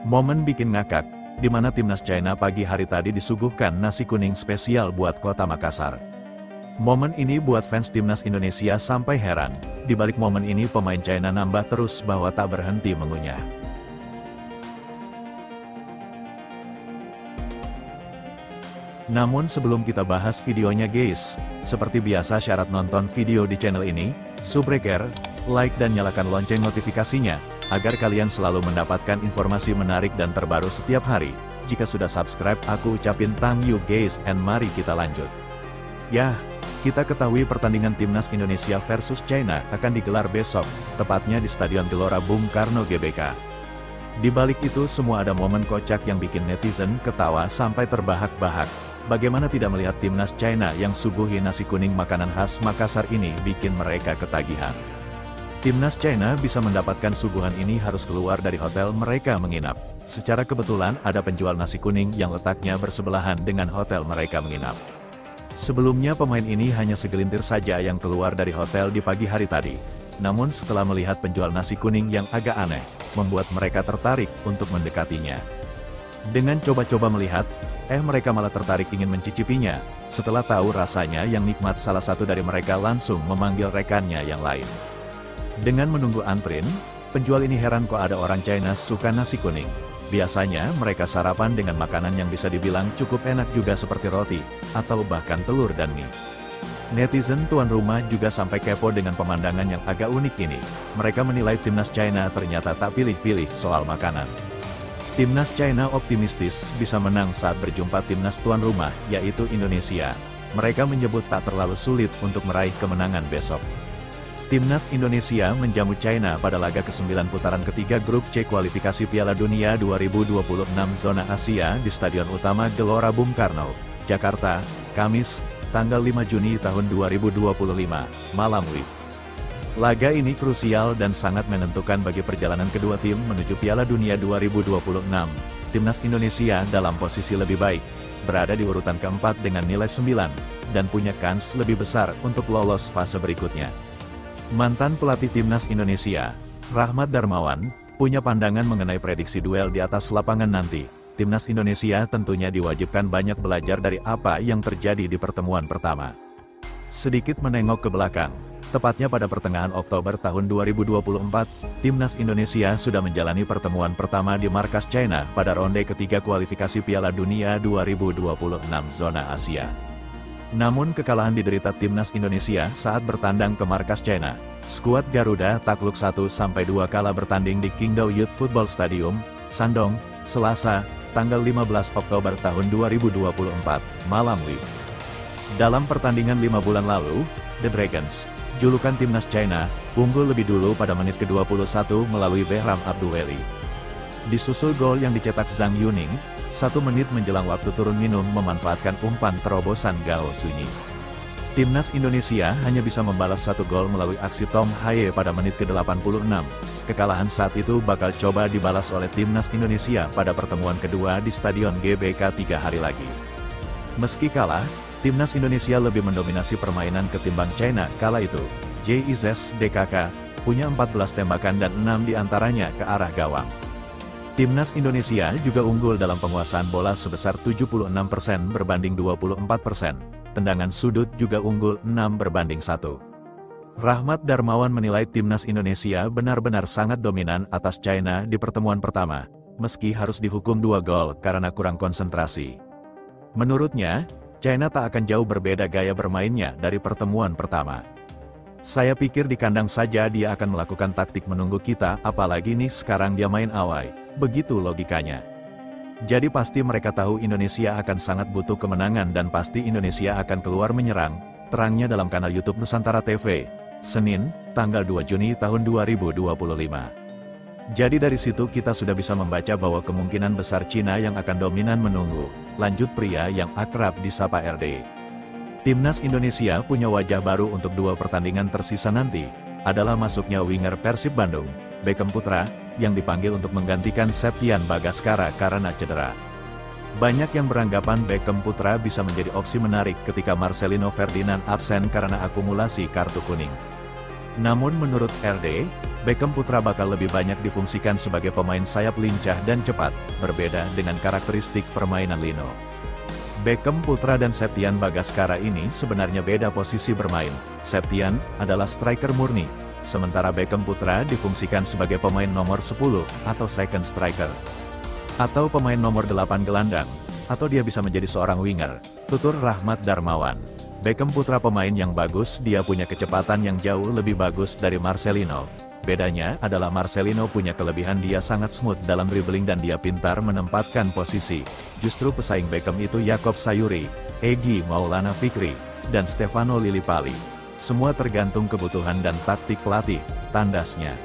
Momen bikin ngakak, di mana timnas China pagi hari tadi disuguhkan nasi kuning spesial buat kota Makassar. Momen ini buat fans timnas Indonesia sampai heran. Di balik momen ini pemain China nambah terus bahwa tak berhenti mengunyah. Namun sebelum kita bahas videonya guys, seperti biasa syarat nonton video di channel ini, subscribe, like dan nyalakan lonceng notifikasinya, agar kalian selalu mendapatkan informasi menarik dan terbaru setiap hari. Jika sudah subscribe aku ucapin thank you guys and mari kita lanjut. Yah, kita ketahui pertandingan timnas Indonesia versus China akan digelar besok, tepatnya di Stadion Gelora Bung Karno GBK. Di balik itu semua ada momen kocak yang bikin netizen ketawa sampai terbahak-bahak. Bagaimana tidak melihat timnas China yang suguhi nasi kuning makanan khas Makassar ini bikin mereka ketagihan. Timnas China bisa mendapatkan suguhan ini harus keluar dari hotel mereka menginap. Secara kebetulan ada penjual nasi kuning yang letaknya bersebelahan dengan hotel mereka menginap. Sebelumnya pemain ini hanya segelintir saja yang keluar dari hotel di pagi hari tadi. Namun setelah melihat penjual nasi kuning yang agak aneh, membuat mereka tertarik untuk mendekatinya. Dengan coba-coba melihat, mereka malah tertarik ingin mencicipinya. Setelah tahu rasanya yang nikmat, salah satu dari mereka langsung memanggil rekannya yang lain. Dengan menunggu antrin, penjual ini heran kok ada orang China suka nasi kuning. Biasanya mereka sarapan dengan makanan yang bisa dibilang cukup enak juga seperti roti, atau bahkan telur dan mie. Netizen tuan rumah juga sampai kepo dengan pemandangan yang agak unik ini. Mereka menilai timnas China ternyata tak pilih-pilih soal makanan. Timnas China optimistis bisa menang saat berjumpa timnas tuan rumah, yaitu Indonesia. Mereka menyebut tak terlalu sulit untuk meraih kemenangan besok. Timnas Indonesia menjamu China pada laga ke-9 putaran ketiga grup C kualifikasi Piala Dunia 2026 zona Asia di Stadion Utama Gelora Bung Karno, Jakarta, Kamis, tanggal 5 Juni tahun 2025, malam WIB. Laga ini krusial dan sangat menentukan bagi perjalanan kedua tim menuju Piala Dunia 2026. Timnas Indonesia dalam posisi lebih baik, berada di urutan keempat dengan nilai 9, dan punya kans lebih besar untuk lolos fase berikutnya. Mantan pelatih Timnas Indonesia, Rahmat Darmawan, punya pandangan mengenai prediksi duel di atas lapangan nanti. Timnas Indonesia tentunya diwajibkan banyak belajar dari apa yang terjadi di pertemuan pertama. Sedikit menengok ke belakang. Tepatnya pada pertengahan Oktober tahun 2024, Timnas Indonesia sudah menjalani pertemuan pertama di markas China pada ronde ketiga kualifikasi Piala Dunia 2026 zona Asia. Namun kekalahan diderita Timnas Indonesia saat bertandang ke markas China. Skuad Garuda takluk 1-2 kala bertanding di Qingdao Youth Football Stadium, Shandong, Selasa, tanggal 15 Oktober tahun 2024, malam WIB. Dalam pertandingan 5 bulan lalu, The Dragons, julukan timnas China, unggul lebih dulu pada menit ke-21 melalui Behram Abduweli. Disusul gol yang dicetak Zhang Yuning, 1 menit menjelang waktu turun minum memanfaatkan umpan terobosan Gao Sunyi. Timnas Indonesia hanya bisa membalas 1 gol melalui aksi Tom Haye pada menit ke-86. Kekalahan saat itu bakal coba dibalas oleh Timnas Indonesia pada pertemuan kedua di Stadion GBK 3 hari lagi. Meski kalah, Timnas Indonesia lebih mendominasi permainan ketimbang China kala itu. JIZS-DKK punya 14 tembakan dan 6 diantaranya ke arah gawang. Timnas Indonesia juga unggul dalam penguasaan bola sebesar 76% berbanding 24%. Tendangan sudut juga unggul 6 berbanding 1. Rahmat Darmawan menilai Timnas Indonesia benar-benar sangat dominan atas China di pertemuan pertama, meski harus dihukum 2 gol karena kurang konsentrasi. Menurutnya, China tak akan jauh berbeda gaya bermainnya dari pertemuan pertama. Saya pikir di kandang saja dia akan melakukan taktik menunggu kita, apalagi nih sekarang dia main away, begitu logikanya. Jadi pasti mereka tahu Indonesia akan sangat butuh kemenangan dan pasti Indonesia akan keluar menyerang, terangnya dalam kanal YouTube Nusantara TV, Senin, tanggal 2 Juni tahun 2025. Jadi dari situ kita sudah bisa membaca bahwa kemungkinan besar Cina yang akan dominan menunggu, lanjut pria yang akrab disapa RD. Timnas Indonesia punya wajah baru untuk 2 pertandingan tersisa nanti, adalah masuknya winger Persib Bandung, Beckham Putra, yang dipanggil untuk menggantikan Septian Bagaskara karena cedera. Banyak yang beranggapan Beckham Putra bisa menjadi opsi menarik ketika Marcelino Ferdinand absen karena akumulasi kartu kuning. Namun menurut RD, Beckham Putra bakal lebih banyak difungsikan sebagai pemain sayap lincah dan cepat, berbeda dengan karakteristik permainan Lino. Beckham Putra dan Septian Bagaskara ini sebenarnya beda posisi bermain. Septian adalah striker murni, sementara Beckham Putra difungsikan sebagai pemain nomor 10 atau second striker, atau pemain nomor 8 gelandang, atau dia bisa menjadi seorang winger, tutur Rahmat Darmawan. Beckham Putra pemain yang bagus, dia punya kecepatan yang jauh lebih bagus dari Marcelino. Bedanya adalah Marcelino punya kelebihan dia sangat smooth dalam dribbling dan dia pintar menempatkan posisi. Justru pesaing Beckham itu Yakob Sayuri, Egy Maulana Fikri, dan Stefano Lillipali. Semua tergantung kebutuhan dan taktik pelatih, tandasnya.